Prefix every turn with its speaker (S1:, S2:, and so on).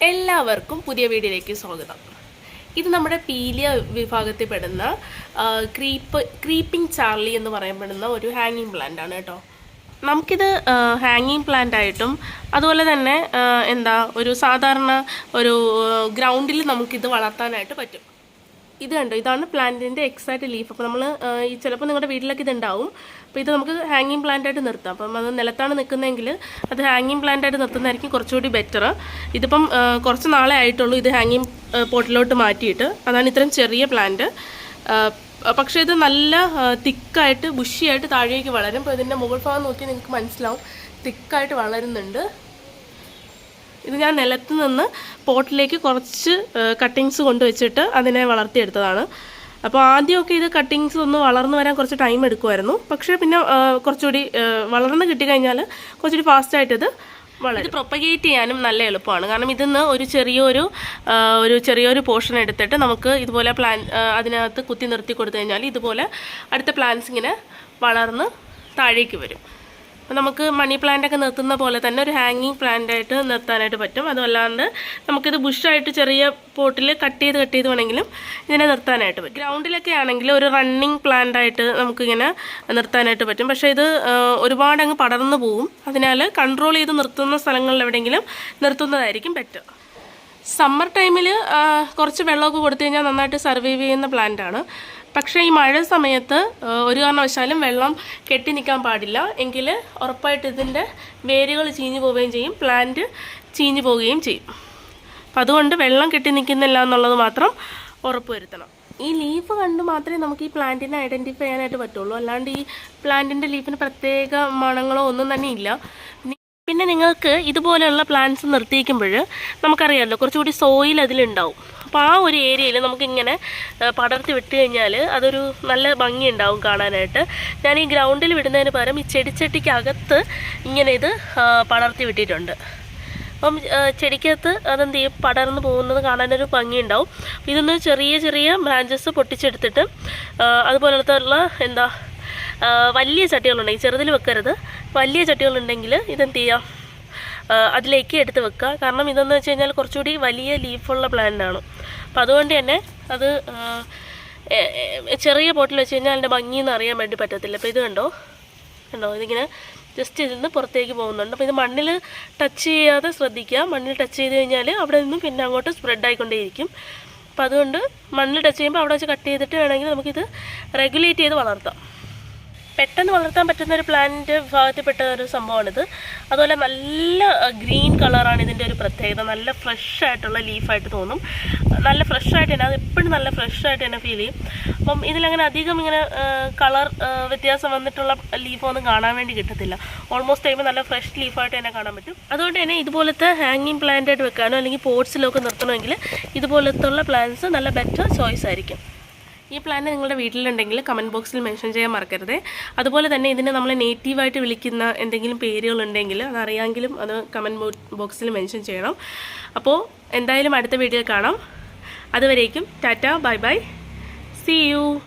S1: എല്ലാവർക്കും പുതിയ വീഡിയോയിലേക്ക് സ്വാഗതം. ഇത് നമ്മുടെ പീലിയ വിഭാഗത്തിൽ പെടുന്ന ക്രീപ്പിംഗ് ചാർലി എന്ന് പറയപ്പെടുന്ന ഒരു ഹാങ്ങിങ് പ്ലാന്റ് ആണ് കേട്ടോ. നമുക്കിത് ഹാങ്ങിങ് പ്ലാന്റ് ആയിട്ടും അതുപോലെ തന്നെ ഒരു സാധാരണ ഒരു ഗ്രൗണ്ടിൽ നമുക്കിത് വളർത്താനായിട്ട് പറ്റും. ഇത് കണ്ടോ, ഇതാണ് പ്ലാന്റിൻ്റെ എക്സാക്റ്റ് ലീഫ്. അപ്പോൾ നമ്മൾ ചിലപ്പോൾ നിങ്ങളുടെ വീട്ടിലൊക്കെ ഇതുണ്ടാവും. അപ്പോൾ ഇത് നമുക്ക് ഹാങ്ങിങ് പ്ലാന്റായിട്ട് നിർത്താം. അപ്പം അത് നിലത്താണ് നിൽക്കുന്നതെങ്കിൽ അത് ഹാങ്ങിങ് പ്ലാന്റായിട്ട് നിർത്തുന്നതായിരിക്കും കുറച്ചുകൂടി ബെറ്റർ. ഇതിപ്പം കുറച്ച് നാളെ ആയിട്ടുള്ളൂ ഇത് ഹാങ്ങിങ് പോട്ടിലോട്ട് മാറ്റിയിട്ട്. അതാണ് ഇത്രയും ചെറിയ പ്ലാന്റ്. പക്ഷേ ഇത് നല്ല തിക്കായിട്ട് ബുഷിയായിട്ട് താഴേക്ക് വളരും. അപ്പോൾ ഇതിൻ്റെ മുകൾ ഭാഗം നോക്കി നിങ്ങൾക്ക് മനസ്സിലാവും, തിക്കായിട്ട് വളരുന്നുണ്ട്. ഇത് ഞാൻ നിലത്ത് നിന്ന് പോട്ടിലേക്ക് കുറച്ച് കട്ടിങ്സ് കൊണ്ടുവച്ചിട്ട് അതിനെ വളർത്തിയെടുത്തതാണ്. അപ്പോൾ ആദ്യമൊക്കെ ഇത് കട്ടിങ്സ് ഒന്ന് വളർന്നു വരാൻ കുറച്ച് ടൈം എടുക്കുമായിരുന്നു. പക്ഷേ പിന്നെ കുറച്ചുകൂടി വളർന്ന് കിട്ടിക്കഴിഞ്ഞാൽ കുറച്ചുകൂടി ഫാസ്റ്റായിട്ട് ഇത് പ്രൊപ്പഗേറ്റ് ചെയ്യാനും നല്ല എളുപ്പമാണ്. കാരണം ഇതിന്ന് ഒരു ചെറിയൊരു പോർഷൻ എടുത്തിട്ട് നമുക്ക് ഇതുപോലെ അതിനകത്ത് കുത്തി നിർത്തി കൊടുത്തു കഴിഞ്ഞാൽ ഇതുപോലെ അടുത്ത പ്ലാന്റ്സ് ഇങ്ങനെ വളർന്ന് താഴേക്ക് വരും. നമുക്ക് മണി പ്ലാന്റൊക്കെ നിർത്തുന്ന പോലെ തന്നെ ഒരു ഹാങ്ങിങ് പ്ലാന്റായിട്ട് നിർത്താനായിട്ട് പറ്റും. അതുമല്ലാണ്ട് നമുക്കിത് ബുഷായിട്ട് ചെറിയ പോട്ടിൽ കട്ട് ചെയ്ത് വേണമെങ്കിലും ഇതിനെ നിർത്താനായിട്ട് പറ്റും. ഗ്രൗണ്ടിലൊക്കെ ആണെങ്കിൽ ഒരു റണ്ണിങ് പ്ലാന്റായിട്ട് നമുക്കിങ്ങനെ നിർത്താനായിട്ട് പറ്റും. പക്ഷേ ഇത് ഒരുപാട് അങ്ങ് പടർന്നു പോവും. അതിനാൽ കൺട്രോൾ ചെയ്ത് നിർത്തുന്ന സ്ഥലങ്ങളിൽ എവിടെയെങ്കിലും നിർത്തുന്നതായിരിക്കും ബെറ്റർ. സമ്മർ ടൈമിൽ കുറച്ച് വെള്ളമൊക്കെ കൊടുത്തു കഴിഞ്ഞാൽ നന്നായിട്ട് സർവൈവ് ചെയ്യുന്ന പ്ലാന്റാണ്. പക്ഷേ ഈ മഴ സമയത്ത് ഒരു കാരണവശാലും വെള്ളം കെട്ടി നിൽക്കാൻ പാടില്ല. എങ്കിൽ ഉറപ്പായിട്ട് ഇതിൻ്റെ വേരുകൾ ചീഞ്ഞു പോവുകയും ചെയ്യും, പ്ലാന്റ് ചീഞ്ഞു പോവുകയും ചെയ്യും. അപ്പം അതുകൊണ്ട് വെള്ളം കെട്ടി നിൽക്കുന്നില്ല എന്നുള്ളത് മാത്രം ഉറപ്പുവരുത്തണം. ഈ ലീഫ് കണ്ട് മാത്രമേ നമുക്ക് ഈ പ്ലാന്റിനെ ഐഡൻറ്റിഫൈ ചെയ്യാനായിട്ട് പറ്റുള്ളൂ. അല്ലാണ്ട് ഈ പ്ലാന്റിൻ്റെ ലീഫിന് പ്രത്യേക മണങ്ങളോ ഒന്നും തന്നെ ഇല്ല. പിന്നെ നിങ്ങൾക്ക് ഇതുപോലെയുള്ള പ്ലാന്റ്സ് നിർത്തിയിരിക്കുമ്പോൾ നമുക്കറിയാമല്ലോ കുറച്ചുകൂടി സോയിൽ അതിലുണ്ടാവും. അപ്പോൾ ആ ഒരു ഏരിയയിൽ നമുക്കിങ്ങനെ പടർത്തി വിട്ട് കഴിഞ്ഞാൽ അതൊരു നല്ല ഭംഗി ഉണ്ടാവും കാണാനായിട്ട്. ഞാൻ ഈ ഗ്രൗണ്ടിൽ വിടുന്നതിന് പകരം ഈ ചെടിച്ചട്ടിക്കകത്ത് ഇങ്ങനെ ഇത് പടർത്തി വിട്ടിട്ടുണ്ട്. അപ്പം ചെടിക്കകത്ത് അതെന്ത് ചെയ്യും, പടർന്ന് പോകുന്നത് കാണാനൊരു ഭംഗി ഉണ്ടാവും. ഇതൊന്ന് ചെറിയ ബ്രാഞ്ചസ് പൊട്ടിച്ചെടുത്തിട്ട് അതുപോലത്തെ വലിയ ചട്ടികളുണ്ടെങ്കിൽ, ചെറുതിൽ വെക്കരുത്, വലിയ ചട്ടികളുണ്ടെങ്കിൽ ഇതെന്ത് ചെയ്യാം, അതിലേക്ക് എടുത്ത് വെക്കുക. കാരണം ഇതെന്ന് വെച്ച് കഴിഞ്ഞാൽ കുറച്ചുകൂടി വലിയ ലീഫുള്ള പ്ലാന്റാണ്. അപ്പോൾ അതുകൊണ്ട് തന്നെ അത് ചെറിയ പോട്ടിൽ വെച്ച് കഴിഞ്ഞാൽ അതിൻ്റെ ഭംഗിയെന്ന് അറിയാൻ വേണ്ടി പറ്റത്തില്ല. അപ്പോൾ ഇത് കണ്ടോ ഇതിങ്ങനെ ജസ്റ്റ് ഇതിൽ നിന്ന് പുറത്തേക്ക് പോകുന്നുണ്ട്. അപ്പോൾ ഇത് മണ്ണിൽ ടച്ച് ചെയ്യാതെ ശ്രദ്ധിക്കുക. മണ്ണിൽ ടച്ച് ചെയ്ത് കഴിഞ്ഞാൽ അവിടെ നിന്നും പിന്നെ അങ്ങോട്ട് സ്പ്രെഡ് ആയിക്കൊണ്ടേയിരിക്കും. അപ്പോൾ അതുകൊണ്ട് മണ്ണിൽ ടച്ച് ചെയ്യുമ്പോൾ അവിടെ വെച്ച് കട്ട് ചെയ്തിട്ട് വേണമെങ്കിൽ നമുക്കിത് റെഗുലേറ്റ് ചെയ്ത് വളർത്താം. പെട്ടെന്ന് വളർത്താൻ പറ്റുന്ന ഒരു പ്ലാന്റ് വിഭാഗത്തിൽപ്പെട്ട ഒരു സംഭവമാണിത്. അതുപോലെ നല്ല ഗ്രീൻ കളറാണ് ഇതിൻ്റെ ഒരു പ്രത്യേകത. നല്ല ഫ്രഷ് ആയിട്ടുള്ള ലീഫായിട്ട് തോന്നും. നല്ല ഫ്രഷായിട്ട് തന്നെ, അത് എപ്പോഴും നല്ല ഫ്രഷായിട്ട് തന്നെ ഫീൽ ചെയ്യും. അപ്പം ഇതിലങ്ങനെ അധികം ഇങ്ങനെ കളർ വ്യത്യാസം വന്നിട്ടുള്ള ലീഫൊന്നും കാണാൻ വേണ്ടി കിട്ടത്തില്ല. ഓൾമോസ്റ്റ് ടൈം നല്ല ഫ്രഷ് ലീഫായിട്ട് തന്നെ കാണാൻ പറ്റും. അതുകൊണ്ട് തന്നെ ഇതുപോലത്തെ ഹാങ്ങിങ് പ്ലാന്റായിട്ട് വെക്കാനോ അല്ലെങ്കിൽ പോട്ട്സിലൊക്കെ നിർത്തണമെങ്കിൽ ഇതുപോലത്തുള്ള പ്ലാന്റ്സ് നല്ല ബെറ്റർ ചോയ്സ് ആയിരിക്കും. ഈ പ്ലാന്റ് നിങ്ങളുടെ വീട്ടിലുണ്ടെങ്കിൽ കമൻറ്റ് ബോക്സിൽ മെൻഷൻ ചെയ്യാൻ മറക്കരുത്. അതുപോലെ തന്നെ ഇതിനെ നമ്മൾ നേറ്റീവായിട്ട് വിളിക്കുന്ന എന്തെങ്കിലും പേരുകളുണ്ടെങ്കിൽ അതറിയാമെങ്കിലും അത് കമൻറ്റ് ബോക്സിൽ മെൻഷൻ ചെയ്യണം. അപ്പോൾ എന്തായാലും അടുത്ത വീഡിയോ കാണാം. അതുവരേക്കും tata, bye bye, see U.